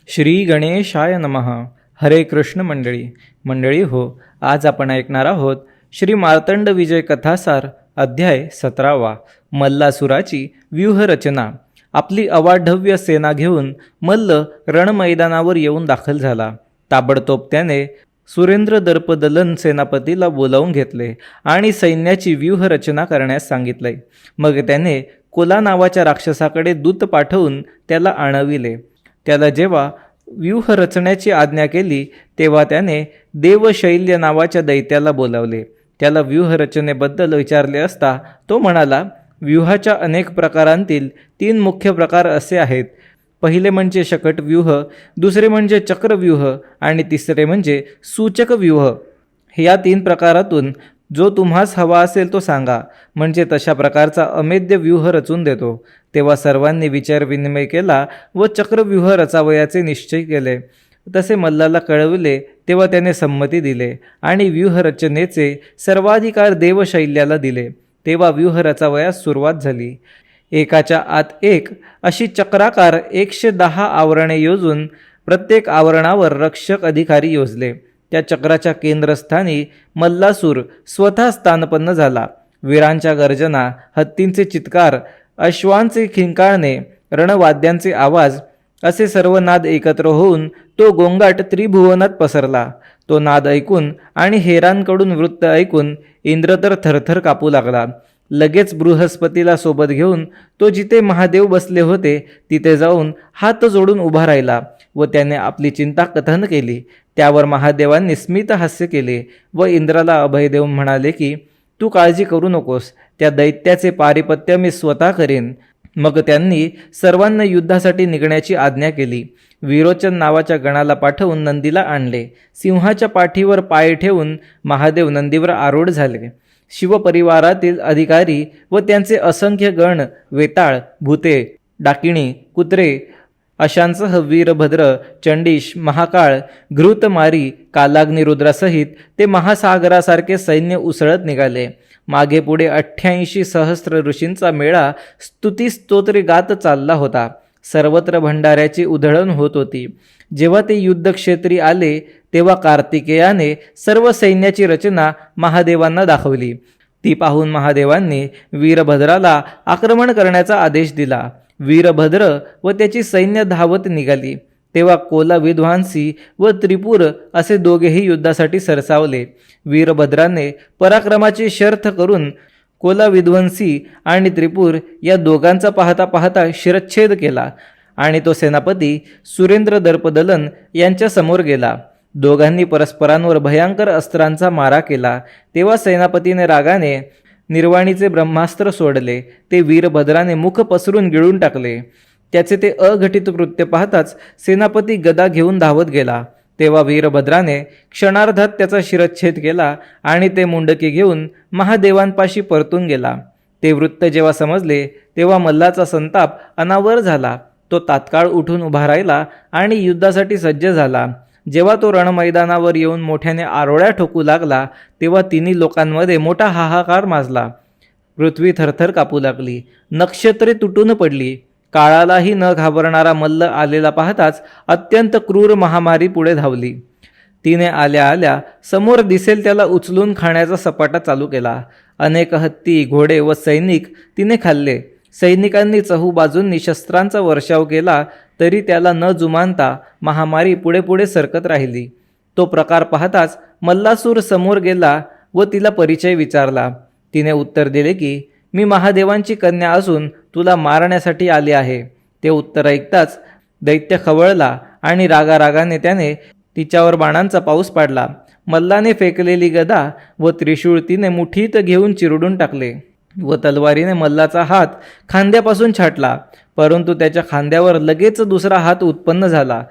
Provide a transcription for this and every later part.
श्री गणेशाय नमः. हरे कृष्ण मंडळी हो, आज आपण ऐकणार आहोत श्री मार्तंड विजय कथासार अध्याय 17. मल्लासुराची व्यूहरचना. आपली अवाढव्य सेना घेऊन मल्ल रणमैदानावर येऊन दाखल झाला. ताबडतोब त्याने सुरेंद्र दर्पदलन सेनापतीला बोलावून घेतले आणि सैन्याची व्यूहरचना करण्यास सांगितले. मग त्याने कोला नावाच्या राक्षसाकडे दूत पाठवून त्याला आणविले. त्याला जेव्हा व्यूह रचण्याची आज्ञा केली तेव्हा त्याने देवशैल्य नावाच्या दैत्याला बोलावले. त्याला व्यूहरचनेबद्दल विचारले असता तो म्हणाला, व्यूहाच्या अनेक प्रकारांतील 3 मुख्य प्रकार असे आहेत. पहिले म्हणजे शकट व्यूह, दुसरे म्हणजे चक्रव्यूह आणि तिसरे म्हणजे सूचक व्यूह. या 3 प्रकारातून जो तुम्हास हवा असेल तो सांगा, म्हणजे तशा प्रकारचा अमेद्य व्यूह रचून देतो. तेव्हा सर्वांनी विचारविनिमय केला व चक्रव्यूह रचावयाचे निश्चय केले. तसे मल्लाला कळविले तेव्हा त्याने संमती दिले आणि व्यूहरचनेचे सर्वाधिकार देवशैल्याला दिले. तेव्हा व्यूह रचावयास सुरुवात झाली. एकाच्या आत एक अशी चक्राकार 110 आवरणे योजून प्रत्येक आवरणावर रक्षक अधिकारी योजले. त्या चक्राच्या केंद्रस्थानी मल्लासूर स्वतः स्थानपन्न झाला. वीरांच्या गर्जना, हत्तींचे चित्कार, अश्वांचे खिंकाळणे, रणवाद्यांचे आवाज असे सर्व नाद एकत्र होऊन तो गोंगाट त्रिभुवनात पसरला. तो नाद ऐकून आणि हेरांकडून वृत्त ऐकून इंद्र तर थरथर कापू लागला. लगेच बृहस्पतीला सोबत घेऊन तो जिथे महादेव बसले होते तिथे जाऊन हात जोडून उभा राहिला व त्याने आपली चिंता कथन केली. त्यावर महादेवांनी स्मित हास्य केले व इंद्राला अभय देऊन म्हणाले की तू काळजी करू नकोस, त्या दैत्याचे पारिपत्य मी स्वतः करेन. मग त्यांनी सर्वांना युद्धासाठी निघण्याची आज्ञा केली. विरोचन नावाच्या गणाला पाठवून नंदीला आणले. सिंहाच्या पाठीवर पाय ठेवून महादेव नंदीवर आरूढ झाले. शिवपरिवारातील अधिकारी व त्यांचे असंख्य गण, वेताळ, भूते, डाकिणी, कुत्रे अशांसह वीरभद्र, चंडीश, महाकाळ, घृतमारी, कालाग्निरुद्रासहित ते महासागरासारखे सैन्य उसळत निघाले. मागे पुढे 88 सहस्त्र ऋषींचा मेळा स्तुतिस्तोत्रे गात चालला होता. सर्वत्र भंडाऱ्याची उधळण होत होती. जेव्हा ते युद्धक्षेत्री आले तेव्हा कार्तिकेयाने सर्व सैन्याची रचना महादेवांना दाखवली. ती पाहून महादेवांनी वीरभद्राला आक्रमण करण्याचा आदेश दिला. वीरभद्र व त्याची सैन्य धावत निघाली. तेव्हा कोला विध्वांसी व त्रिपुर असे दोघेही युद्धासाठी सरसावले. वीरभद्राने पराक्रमाची शर्थ करून कोला विध्वंसी आणि त्रिपुर या दोघांचा पाहता पाहता शिरच्छेद केला आणि तो सेनापती सुरेंद्र दर्पदलन यांच्या समोर गेला. दोघांनी परस्परांवर भयंकर अस्त्रांचा मारा केला. तेव्हा सेनापतीने रागाने निर्वाणीचे ब्रह्मास्त्र सोडले. ते वीरभद्राने मुख पसरून गिळून टाकले. त्याचे ते अघटित कृत्य पाहताच सेनापती गदा घेऊन धावत गेला. तेव्हा वीरभद्राने क्षणार्धात त्याचा शिरच्छेद केला आणि ते मुंडके घेऊन महादेवांपाशी परतून गेला. ते वृत्त जेव्हा समजले तेव्हा मल्लाचा संताप अनावर झाला. तो तात्काळ उठून उभा राहिला आणि युद्धासाठी सज्ज झाला. जेव्हा तो रणमैदानावर येऊन मोठ्याने आरोळ्या ठोकू लागला तेव्हा 3 लोकांमध्ये मोठा हाहाकार माजला. पृथ्वी थरथर कापू लागली. नक्षत्रे तुटून पडली. काळालाही न घाबरणारा मल्ल आलेला पाहताच अत्यंत क्रूर महामारी पुढे धावली. तिने आल्या आल्या समोर दिसेल त्याला उचलून खाण्याचा सपाटा चालू केला. अनेक हत्ती, घोडे व सैनिक तिने खाल्ले. सैनिकांनी चहूबाजूंनी शस्त्रांचा वर्षाव केला तरी त्याला न जुमानता महामारी पुढे पुढे सरकत राहिली. तो प्रकार पाहताच मल्लासूर समोर गेला व तिला परिचय विचारला. तिने उत्तर दिले की मी महादेवांची कन्या असून तुला मारण्यासाठी आले आहे. ते उत्तर ऐकताच दैत्य खवळला आणि रागारागाने त्याने तिच्यावर बाणांचा पाऊस पाडला. मल्लाने फेकलेली गदा व त्रिशूळ तिने मुठीत घेऊन चिरडून टाकले व तलवारीने मल्लाचा हात खांद्यापासून छाटला. परंतु त्याच्या खांद्यावर लगेच दुसरा हात उत्पन्न झाला.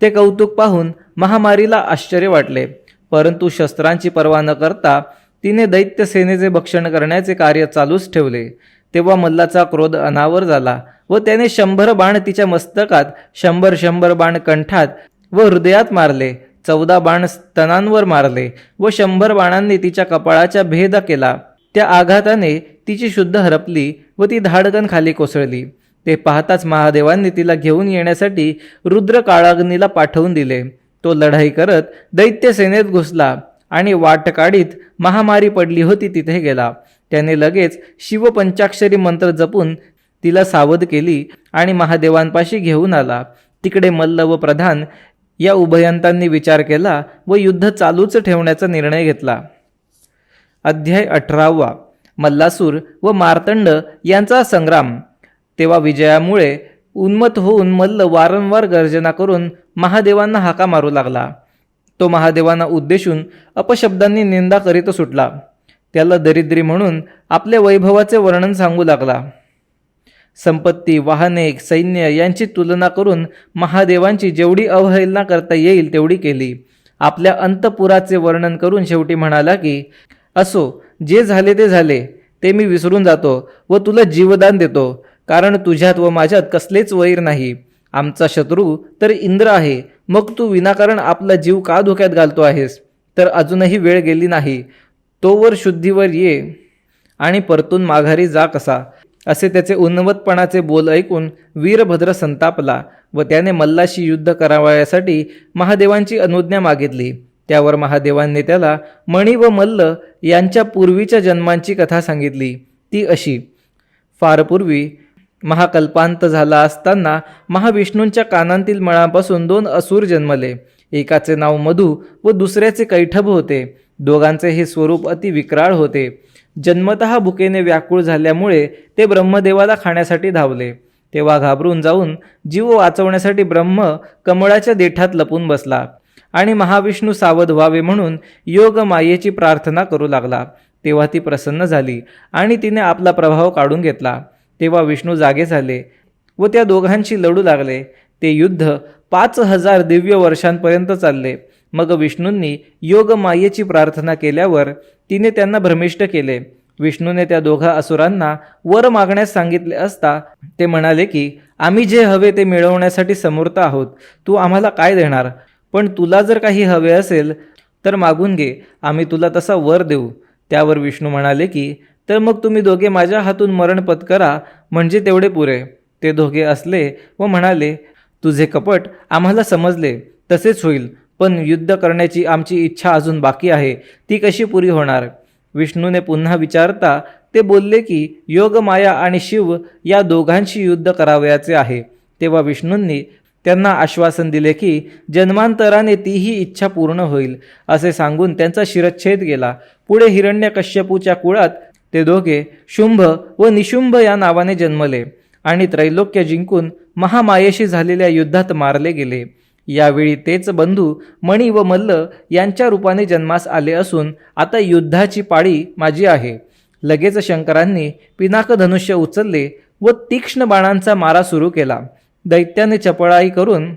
ते कौतुक पाहून महामारीला आश्चर्य वाटले. परंतु शस्त्रांची पर्वा न करता तिने दैत्य सेनेचे भक्षण करण्याचे कार्य चालूच ठेवले. तेव्हा मल्लाचा क्रोध अनावर झाला व त्याने 100 बाण तिच्या मस्तकात, 100 बाण कंठात व हृदयात मारले. 14 बाण स्तनांवर मारले व 100 बाणांनी तिच्या कपाळाचा भेद केला. त्या आघाताने तिची शुद्ध हरपली व ती धाडकन खाली कोसळली. ते पाहताच महादेवांनी तिला घेऊन येण्यासाठी रुद्र काळाग्नीला पाठवून दिले. तो लढाई करत दैत्यसेनेत घुसला आणि वाट काढीत महामारी पडली होती तिथे गेला. त्याने लगेच शिवपंचाक्षरी मंत्र जपून तिला सावध केली आणि महादेवांपाशी घेऊन आला. तिकडे मल्ल व प्रधान या उभयंतांनी विचार केला व युद्ध चालूच ठेवण्याचा निर्णय घेतला. अध्याय 18 मल्लासूर व मार्तंड यांचा संग्राम. तेव्हा विजयामुळे उन्मत्त होऊन मल्ल वारंवार गर्जना करून महादेवांना हाका मारू लागला. तो महादेवांना उद्देशून अपशब्दांनी निंदा करीत सुटला. त्याला दरिद्री म्हणून आपल्या वैभवाचे वर्णन सांगू लागला. संपत्ती, वाहने, सैन्य यांची तुलना करून महादेवांची जेवढी अवहेलना करता येईल तेवढी केली. आपल्या अंतपुराचे वर्णन करून शेवटी म्हणाला की असो, जे झाले ते झाले, ते मी विसरून जातो व तुला जीवदान देतो, कारण तुझ्यात व माझ्यात कसलेच वैर नाही. आमचा शत्रू तर इंद्र आहे, मग तू विनाकारण आपला जीव का धोक्यात घालतो आहेस? तर अजूनही वेळ गेली नाही, तोवर शुद्धीवर ये आणि परतून माघारी जा कसा. असे त्याचे उन्नवतपणाचे बोल ऐकून वीरभद्र संतापला व त्याने मल्लाशी युद्ध करावयासाठी महादेवांची अनुज्ञा मागितली. त्यावर महादेवांनी त्याला मणी व मल्ल यांच्या पूर्वीच्या जन्मांची कथा सांगितली. ती अशी: फार पूर्वी महाकल्पांत झाला असताना महाविष्णूंच्या कानांतील मळापासून 2 असुर जन्मले. एकाचे नाव मधु व दुसऱ्याचे कैठभ होते. दोघांचे हे स्वरूप अति विक्राळ होते. जन्मतः भुकेने व्याकुळ झाल्यामुळे ते ब्रह्मदेवाला खाण्यासाठी धावले. तेव्हा घाबरून जाऊन जीव वाचवण्यासाठी ब्रह्म कमळाच्या देठात लपून बसला आणि महाविष्णू सावध व्हावे म्हणून योग मायेची प्रार्थना करू लागला. तेव्हा ती प्रसन्न झाली आणि तिने आपला प्रभाव काढून घेतला. तेव्हा विष्णू जागे झाले व त्या दोघांशी लढू लागले. ते युद्ध 5000 दिव्य वर्षांपर्यंत चालले. मग विष्णूंनी योग मायेची प्रार्थना केल्यावर तिने त्यांना भ्रमिष्ट केले. विष्णूने त्या दोघा असुरांना वर मागण्यास सांगितले असता ते म्हणाले की आम्ही जे हवे ते मिळवण्यासाठी समर्थ आहोत. तू आम्हाला काय देणार? पण तुला जर काही हवे असेल तर मागून घे, आम्ही तुला तसा वर देऊ. त्यावर विष्णू म्हणाले की तर मग तुम्ही दोघे माझ्या हातून मरण पत्करा, म्हणजे तेवढे पुरे. ते दोघे असले व म्हणाले, तुझे कपट आम्हाला समजले, तसेच होईल, पण युद्ध करण्याची आमची इच्छा अजून बाकी आहे, ती कशी पुरी होणार? विष्णूने पुन्हा विचारता ते बोलले की योगमाया आणि शिव या दोघांशी युद्ध करावयाचे आहे. तेव्हा विष्णूंनी त्यांना आश्वासन दिले की जन्मांतराने तीही इच्छा पूर्ण होईल, असे सांगून त्यांचा शिरच्छेद केला. पुढे हिरण्यकश्यपूच्या कुळात ते दोघे शुंभ व निशुंभ या नावाने जन्मले आणि त्रैलोक्य जिंकून महामायेशी झालेल्या युद्धात मारले गेले. यावेळी तेच बंधू मणी व मल्ल यांच्या रूपाने जन्मास आले असून आता युद्धाची पाळी माझी आहे. लगेच शंकरांनी पिनाक धनुष्य उचलले व तीक्ष्ण बाणांचा मारा सुरू केला. दैत्याने चपळाई करून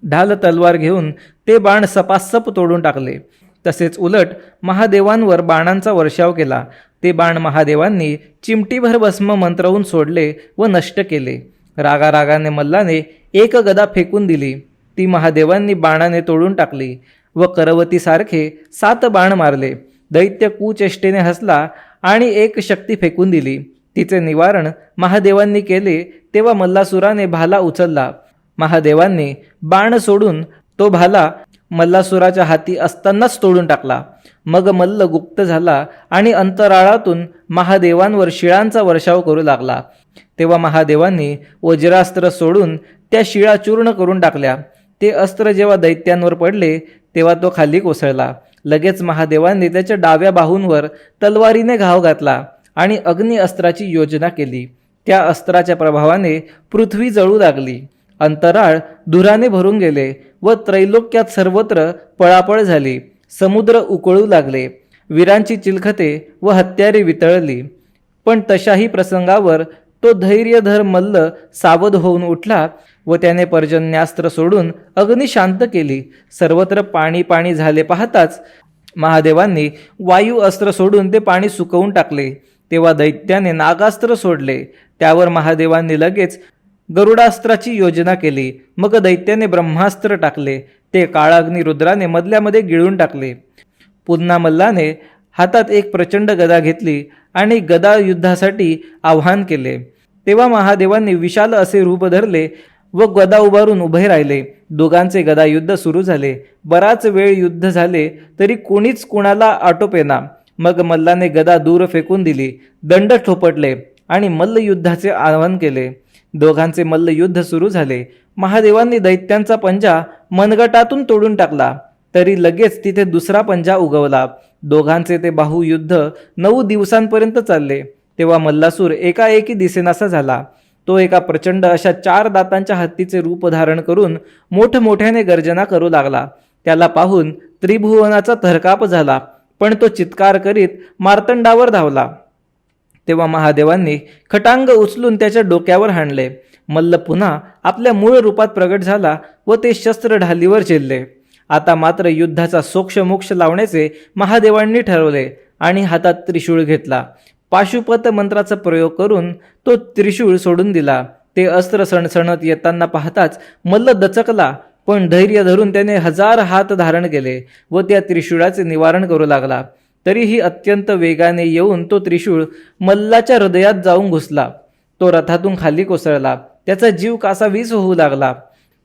ढाल तलवार घेऊन ते बाण सपासप तोडून टाकले. तसेच उलट महादेवांवर बाणांचा वर्षाव केला. ते बाण महादेवांनी चिमटीभर भस्म मंत्रवून सोडले व नष्ट केले. रागारागाने मल्लाने एक गदा फेकून दिली. ती महादेवांनी बाणाने तोडून टाकली व करवतीसारखे 7 बाण मारले. दैत्य कुचेष्टेने हसला आणि एक शक्ती फेकून दिली. तिचे निवारण महादेवांनी केले. तेव्हा मल्लासुराने भाला उचलला. महादेवांनी बाण सोडून तो भाला मल्लासुराच्या हाती असतानाच तोडून टाकला. मग मल्ल गुप्त झाला आणि अंतराळातून महादेवांवर शिळांचा वर्षाव करू लागला. तेव्हा महादेवांनी वज्रास्त्र सोडून त्या शिळा चूर्ण करून टाकल्या. ते अस्त्र जेव्हा दैत्यांवर पडले तेव्हा तो खाली कोसळला. लगेच महादेवांनी त्याच्या डाव्या बाहूंवर तलवारीने घाव घातला आणि अग्नि अस्त्राची योजना केली. त्या अस्त्राच्या प्रभावाने पृथ्वी जळू लागली. अंतराळ धुराने भरून गेले व त्रैलोक्यात सर्वत्र पळापळ झाली. समुद्र उकळू लागले. वीरांची चिलखते व हत्यारे वितळली. पण तशाही प्रसंगावर तो धैर्यधर मल्ल सावध होऊन उठला व त्याने पर्जन्यास्त्र सोडून अग्नी शांत केली. सर्वत्र पाणी पाणी झाले पाहताच महादेवांनी वायू अस्त्र सोडून ते पाणी सुकवून टाकले. तेव्हा दैत्याने नागास्त्र सोडले. त्यावर महादेवांनी लगेच गरुडास्त्राची योजना केली. मग दैत्याने ब्रह्मास्त्र टाकले. ते काळाग्नी रुद्राने मधल्यामध्ये गिळून टाकले. पुन्हा मल्लाने हातात एक प्रचंड गदा घेतली आणि गदा युद्धासाठी आव्हान केले. तेव्हा महादेवांनी विशाल असे रूप धरले व गदा उभारून उभे राहिले. दोघांचे गदा युद्ध सुरू झाले. बराच वेळ युद्ध झाले तरी कोणीच कुणाला आटोपेना. मग मल्लाने गदा दूर फेकून दिली, दंड ठोपटले आणि मल्लयुद्धाचे आवाहन केले. दोघांचे मल्लयुद्ध सुरू झाले. महादेवांनी दैत्यांचा पंजा मनगटातून तोडून टाकला तरी लगेच तिथे दुसरा पंजा उगवला. दोघांचे ते बाहुयुद्ध 9 दिवसांपर्यंत चालले. तेव्हा मल्लासूर एकाएकी दिसेनासा झाला. तो एका प्रचंड अशा 4 दातांच्या हत्तीचे रूप धारण करून मोठमोठ्याने गर्जना करू लागला. त्याला पाहून त्रिभुवनाचा थरकाप झाला, पण तो चित्कार करीत मार्तंडावर धावला. तेव्हा महादेवांनी खटांग उचलून त्याच्या डोक्यावर हाणले. मल्ल पुन्हा आपल्या मूळ रूपात प्रगट झाला व ते शस्त्र ढालीवर झेलले. आता मात्र युद्धाचा सोक्षमोक्ष लावण्याचे महादेवांनी ठरवले आणि हातात त्रिशूळ घेतला. पाशुपत मंत्राचा प्रयोग करून तो त्रिशूळ सोडून दिला. ते अस्त्र सणसणत येताना पाहताच मल्ल दचकला, पण धैर्य धरून त्याने 1000 हात धारण केले व त्या त्रिशूळाचे निवारण करू लागला. तरीही अत्यंत वेगाने येऊन तो त्रिशूळ मल्लाच्या हृदयात जाऊन घुसला. तो रथातून खाली कोसळला. त्याचा जीव कासावीस होऊ लागला.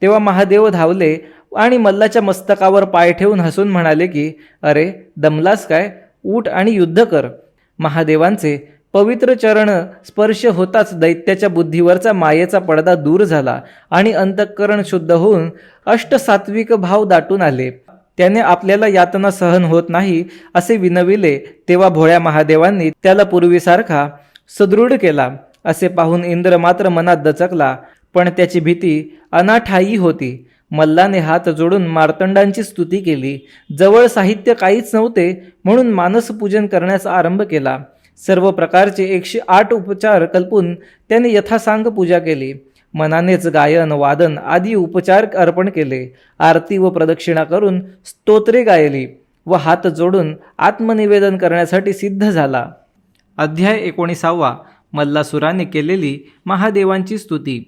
तेव्हा महादेव धावले आणि मल्लाच्या मस्तकावर पाय ठेवून हसून म्हणाले की, अरे दमलास काय, उठ आणि युद्ध कर. महादेवांचे पवित्र चरण स्पर्श होताच दैत्याच्या बुद्धीवरचा मायेचा पडदा दूर झाला आणि अंतःकरण शुद्ध होऊन अष्टसात्विक भाव दाटून आले. त्याने आपल्याला यातना सहन होत नाही असे विनविले. तेव्हा भोळ्या महादेवांनी त्याला पूर्वीसारखा सदृढ केला. असे पाहून इंद्र मात्र मनात दचकला, पण त्याची भीती अनाठायी होती. मल्लाने हात जोडून मार्तंडांची स्तुती केली. जवळ साहित्य काहीच नव्हते म्हणून मानसपूजन करण्यास आरंभ केला. सर्व प्रकारचे 108 उपचार कल्पून त्याने यथासांग पूजा केली. मनानेच गायन वादन आदी उपचार अर्पण केले. आरती व प्रदक्षिणा करून स्तोत्रे गायली व हात जोडून आत्मनिवेदन करण्यासाठी सिद्ध झाला. अध्याय 19. मल्लासुराने केलेली महादेवांची स्तुती.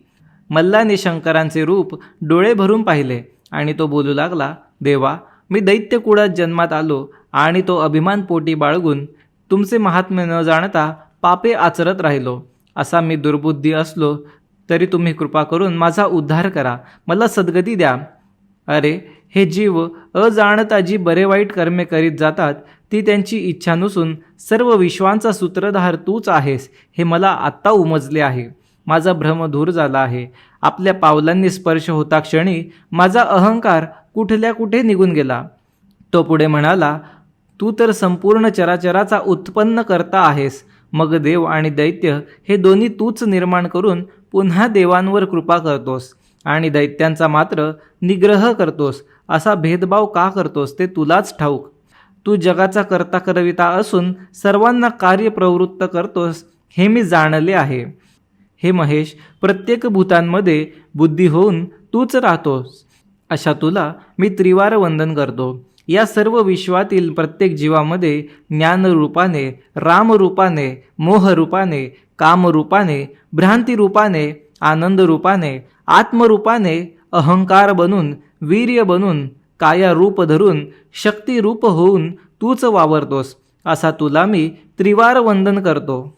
मल्लाने शंकरांचे रूप डोळे भरून पाहिले आणि तो बोलू लागला, देवा, मी दैत्यकुळात जन्मात आलो आणि तो अभिमान पोटी बाळगून तुमचे महात्म्य न जाणता पापे आचरत राहिलो. असा मी दुर्बुद्धी असलो तरी तुम्ही कृपा करून माझा उद्धार करा, मला सद्गती द्या. अरे, हे जीव अजाणता जी बरे वाईट कर्मे करीत जातात ती त्यांची इच्छा नसून सर्व विश्वांचा सूत्रधार तूच आहेस हे मला आत्ता उमजले आहे. माझा भ्रम दूर झाला आहे. आपल्या पावलांनी स्पर्श होता क्षणी माझा अहंकार कुठल्या कुठे निघून गेला. तो पुढे म्हणाला, तू तर संपूर्ण चराचराचा उत्पन्न करता आहेस. मग देव आणि दैत्य हे दोन्ही तूच निर्माण करून पुन्हा देवांवर कृपा करतोस आणि दैत्यांचा मात्र निग्रह करतोस. असा भेदभाव का करतोस ते तुलाच ठाऊक. तू जगाचा करता करविता असून सर्वांना कार्यप्रवृत्त करतोस हे मी जाणले आहे. हे महेश, प्रत्येक भूतांमध्ये बुद्धी होऊन तूच राहतोस. अशा तुला मी त्रिवार वंदन करतो. या सर्व विश्वातील प्रत्येक जीवामध्ये ज्ञानरूपाने, रामरूपाने, मोहरूपाने, कामरूपाने, भ्रांतिरूपाने, आनंदरूपाने, आत्मरूपाने, अहंकार बनून, वीर्य बनून, कायारूप धरून, शक्तिरूप होऊन तूच वावरतोस. असा तुला मी त्रिवार वंदन करतो.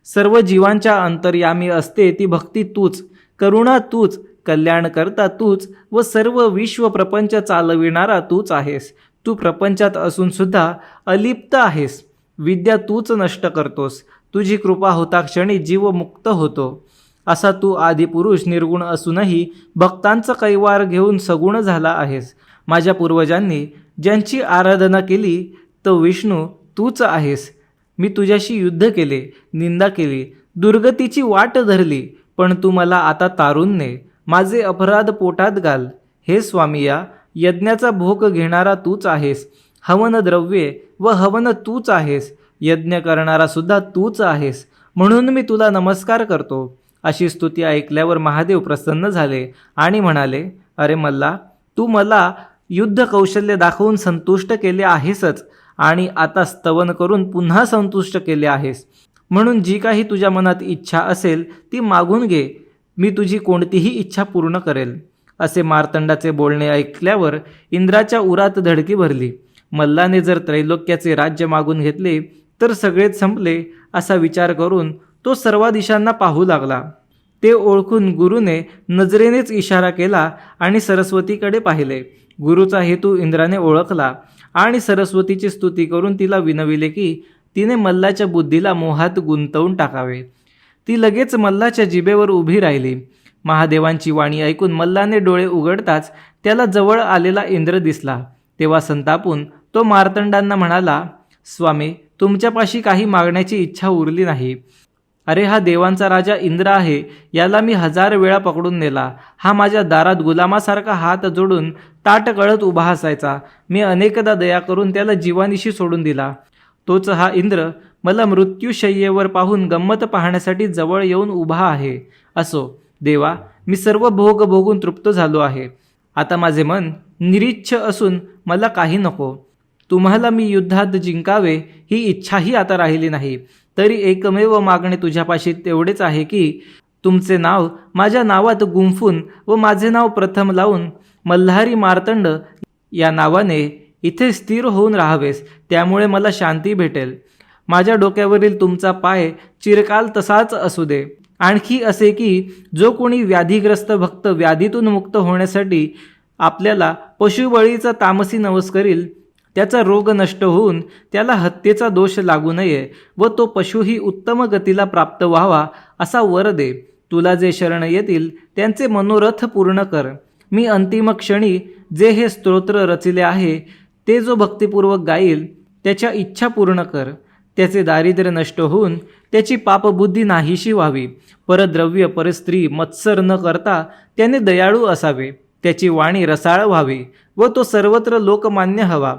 सर्व जीवांच्या अंतर्यामी असते ती भक्ती तूच, करुणा तूच, कल्याण करता तूच व सर्व विश्व प्रपंच चालविणारा तूच आहेस. तू प्रपंचात असून सुद्धा अलिप्त आहेस. विद्या तूच नष्ट करतोस. तुझी कृपा होता क्षणी जीव मुक्त होतो. असा तू आदिपुरुष निर्गुण असूनही भक्तांचा कैवार घेऊन सगुण झाला आहेस. माझ्या पूर्वजांनी ज्यांची आराधना केली तो विष्णू तूच आहेस. मी तुझ्याशी युद्ध केले, निंदा केली, दुर्गतीची वाट धरली, पण तू मला आता तारून ने. माझे अपराध पोटात घाल. हे स्वामिया, यज्ञाचा भोग घेणारा तूच आहेस. हवन द्रव्ये व हवन तूच आहेस. यज्ञ करणारा सुद्धा तूच आहेस. म्हणून मी तुला नमस्कार करतो. अशी स्तुती ऐकल्यावर महादेव प्रसन्न झाले आणि म्हणाले, अरे मल्ला, तू मला युद्ध कौशल्य दाखवून संतुष्ट केले आहेसच आणि आता स्तवन करून पुन्हा संतुष्ट केले आहेस. म्हणून जी काही तुझ्या मनात इच्छा असेल ती मागून घे. मी तुझी कोणतीही इच्छा पूर्ण करेल. असे मार्तंडाचे बोलणे ऐकल्यावर इंद्राच्या उरात धडकी भरली. मल्लाने जर त्रैलोक्याचे राज्य मागून घेतले तर सगळेच संपले असा विचार करून तो सर्व दिशांना पाहू लागला. ते ओळखून गुरुने नजरेनेच इशारा केला आणि सरस्वतीकडे पाहिले. गुरुचा हेतू इंद्राने ओळखला आणि सरस्वतीची स्तुती करून तिला विनविले की तिने मल्लाच्या बुद्धीला मोहात गुंतवून टाकावे. ती लगेच मल्लाच्या जिभेवर उभी राहिली. महादेवांची वाणी ऐकून मल्लाने डोळे उघडताच त्याला जवळ आलेला इंद्र दिसला. तेव्हा संतापून तो मार्तंडांना म्हणाला, स्वामी, तुमच्यापाशी काही मागण्याची इच्छा उरली नाही. अरे, हा देवांचा राजा इंद्र आहे. याला मी 1000 वेळा पकडून नेला. हा माझ्या दारात गुलामासारखा हात जोडून ताट कळत उभा असायचा. मी अनेकदा दया करून त्याला जीवानिशी सोडून दिला. तोच हा इंद्र मला मृत्यूशय्येवर पाहून गंमत पाहण्यासाठी जवळ येऊन उभा आहे. असो देवा, मी सर्व भोग भोगून तृप्त झालो आहे. आता माझे मन निरीच्छ असून मला काही नको. तुम्हाला मी युद्धात जिंकावे ही इच्छाही आता राहिली नाही. तरी एकमेव मागणे तुझ्यापाशी तेवढेच आहे की तुमचे नाव माझ्या नावात गुंफून व माझे नाव प्रथम लावून मल्हारी मार्तंड या नावाने इथे स्थिर होऊन राहावेस. त्यामुळे मला शांती भेटेल. माझ्या डोक्यावरील तुमचा पाय चिरकाल तसाच असू दे. आणखी असे की जो कोणी व्याधीग्रस्त भक्त व्याधीतून मुक्त होण्यासाठी आपल्याला पशुबळीचा तामसी नवस करील, त्याचा रोग नष्ट होऊन त्याला हत्येचा दोष लागू नये व तो पशुही उत्तम गतीला प्राप्त व्हावा असा वर दे. तुला जे शरण येतील त्यांचे मनोरथ पूर्ण कर. मी अंतिम क्षणी जे हे स्तोत्र रचिले आहे ते जो भक्तिपूर्वक गाईल त्याच्या इच्छा पूर्ण कर. त्याचे दारिद्र्य नष्ट होऊन त्याची पापबुद्धी नाहीशी व्हावी. परद्रव्य परस्त्री मत्सर न करता त्याने दयाळू असावे. त्याची वाणी रसाळ व्हावी व तो सर्वत्र लोकमान्य हवा.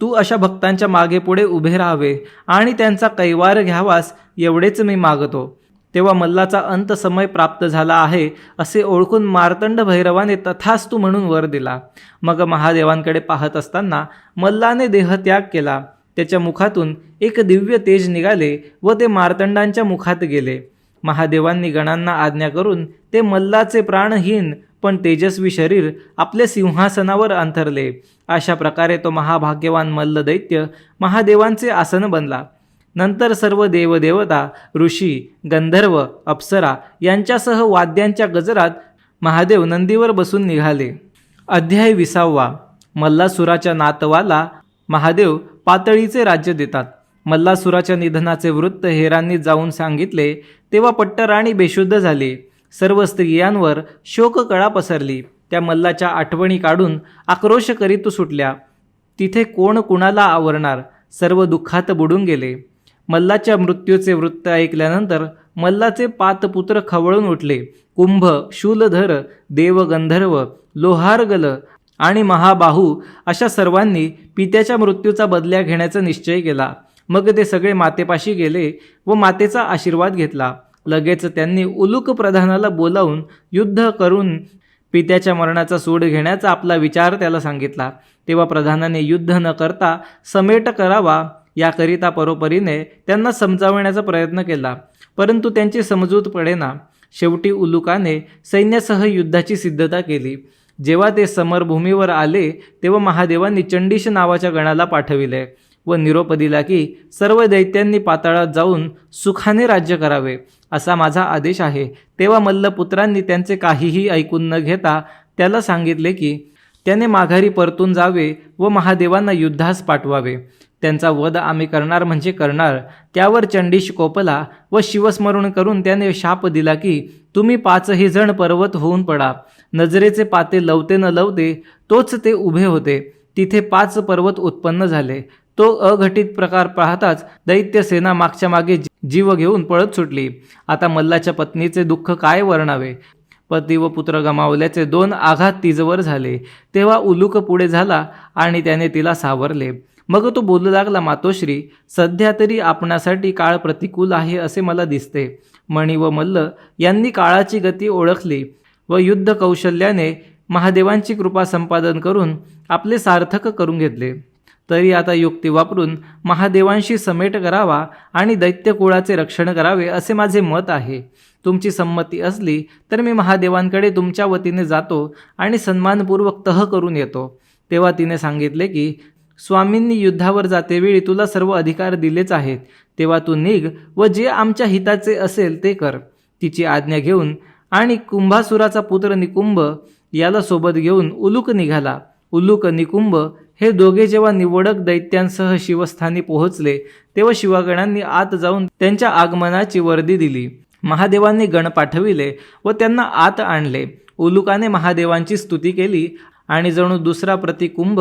तू अशा भक्तांच्या मागे पुढे उभे राहावे आणि त्यांचा कैवार घ्यावास एवढेच मी मागतो. तेव्हा मल्लाचा अंत समय प्राप्त झाला आहे असे ओळखून मार्तंड भैरवाने तथास्तु म्हणून वर दिला. मग महादेवांकडे पाहत असताना मल्लाने देहत्याग केला. त्याच्या मुखातून एक दिव्य तेज निघाले व ते मार्तंडांच्या मुखात गेले. महादेवांनी गणांना आज्ञा करून ते मल्लाचे प्राणहीन पण तेजस्वी शरीर आपले सिंहासनावर अंथरले. अशा प्रकारे तो महाभाग्यवान मल्ल दैत्य महादेवांचे आसन बनला. नंतर सर्व देवदेवता, ऋषी, गंधर्व, अप्सरा यांच्यासह वाद्यांच्या गजरात महादेव नंदीवर बसून निघाले. अध्याय 20. मल्लासुराच्या नातवाला महादेव पातळीचे राज्य देतात. मल्लासुराच्या निधनाचे वृत्त हेरांनी जाऊन सांगितले तेव्हा पट्टराणी बेशुद्ध झाली. सर्व स्त्रियांवर शोककळा पसरली. त्या मल्लाच्या आठवणी काढून आक्रोश करीत सुटल्या. तिथे कोण कुणाला आवरणार? सर्व दुःखात बुडून गेले. मल्लाच्या मृत्यूचे वृत्त ऐकल्यानंतर मल्लाचे पातपुत्र खवळून उठले. कुंभ, शूलधर, देवगंधर्व, लोहारगल आणि महाबाहू अशा सर्वांनी पित्याच्या मृत्यूचा बदल्या घेण्याचा निश्चय केला. मग ते सगळे मातेपाशी गेले व मातेचा आशीर्वाद घेतला. लगेच त्यांनी उलूक प्रधानाला बोलावून युद्ध करून पित्याच्या मरणाचा सूड घेण्याचा आपला विचार त्याला सांगितला. तेव्हा प्रधानाने युद्ध न करता समेट करावा याकरिता परोपरीने त्यांना समजावण्याचा प्रयत्न केला, परंतु त्यांची समजूत पडेना. शेवटी उलुकाने सैन्यासह युद्धाची सिद्धता केली. जेव्हा ते समरभूमीवर आले तेव्हा महादेवांनी चंडीश नावाच्या गणाला पाठविले व निरोप दिला की सर्व दैत्यांनी पाताळात जाऊन सुखाने राज्य करावे असा माझा आदेश आहे. तेव्हा मल्लपुत्रांनी त्यांचे काहीही ऐकून न घेता त्याला सांगितले की त्याने माघारी परतून जावे व महादेवांना युद्धास पाठवावे. त्यांचा वध आम्ही करणार म्हणजे करणार. त्यावर चंडीश कोपला व शिवस्मरण करून त्याने शाप दिला की तुम्ही 5ही जण पर्वत होऊन पडा. नजरेचे पाते लवते न लवते तोच ते उभे होते. तिथे 5 पर्वत उत्पन्न झाले. तो अघटित प्रकार पाहताच दैत्य सेना मागच्या मागे जीव घेऊन पळत सुटली. आता मल्लाच्या पत्नीचे दुःख काय वर्णावे. पती व पुत्र गमावल्याचे 2 आघात तिजवर झाले. तेव्हा उलूक पुढे झाला आणि त्याने तिला सावरले. मग तो बोलू लागला, मातोश्री, सध्या तरी आपणासाठी काळ प्रतिकूल आहे असे मला दिसते. मणी व मल्ल यांनी काळाची गती ओळखली व युद्ध कौशल्याने महादेवांची कृपा संपादन करून आपले सार्थक करून घेतले. तरी आता युक्ती वापरून महादेवांशी समेट करावा आणि दैत्यकुळाचे रक्षण करावे असे माझे मत आहे. तुमची संमती असली तर मी महादेवांकडे तुमच्या वतीने जातो आणि सन्मानपूर्वक तह करून येतो. तेव्हा तिने सांगितले की स्वामींनी युद्धावर जातेवेळी तुला सर्व अधिकार दिलेच आहेत, तेव्हा तू निघ व जे आमच्या हिताचे असेल ते कर. तिची आज्ञा घेऊन आणि कुंभासुराचा पुत्र निकुंभ याला सोबत घेऊन उलूक निघाला. उलूक निकुंभ हे दोघे जेव्हा निवडक दैत्यांसह शिवस्थानी पोहोचले तेव्हा शिवगणांनी आत जाऊन त्यांच्या आगमनाची वर्दी दिली. महादेवांनी गण पाठविले व त्यांना आत आणले. उलुकाने महादेवांची स्तुती केली आणि जणू दुसरा प्रतिकुंभ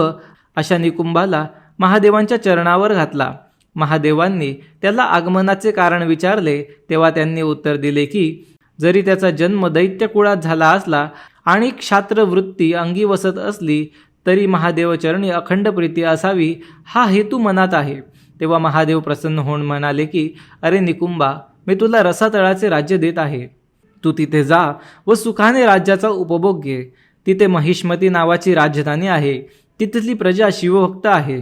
अशा निकुंभाला महादेवांच्या चरणावर घातला. महादेवांनी त्याला आगमनाचे कारण विचारले तेव्हा त्यांनी उत्तर दिले की जरी त्याचा जन्म दैत्यकुळात झाला असला आणि क्षात्र वृत्ती अंगी वसत असली तरी महादेवचरणी अखंड प्रीती असावी हा हेतू मनात आहे. तेव्हा महादेव प्रसन्न होऊन म्हणाले की अरे निकुंबा, मी तुला रसातळाचे राज्य देत आहे. तू तिथे जा व सुखाने राज्याचा उपभोग घे. तिथे महिष्मती नावाची राजधानी आहे. तिथली प्रजा शिवभक्त आहे.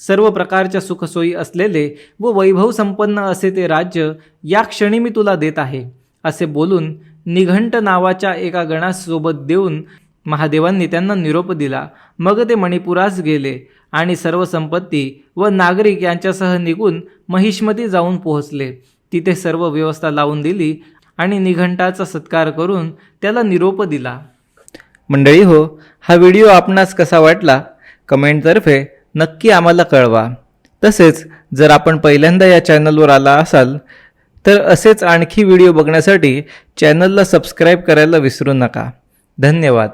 सर्व प्रकारच्या सुखसोयी असलेले व वैभव संपन्न असे ते राज्य या क्षणी मी तुला देत आहे. असे बोलून निघंट नावाच्या एका गणास सोबत देऊन महादेवांनी त्यांना निरोप दिला. मग ते मणिपुरास गेले आणि सर्व संपत्ती व नागरिक यांच्यासह निघून महिष्मती जाऊन पोहोचले. तिथे सर्व व्यवस्था लावून दिली आणि निघंटाचा सत्कार करून त्याला निरोप दिला. मंडळी हो, हा व्हिडिओ आपणास कसा वाटला कमेंटतर्फे नक्की आम्हाला कळवा. तसेच जर आपण पहिल्यांदा या चॅनलवर आला असाल तर असेच आणखी व्हिडिओ बघण्यासाठी चॅनलला सबस्क्राईब करायला विसरू नका. धन्यवाद.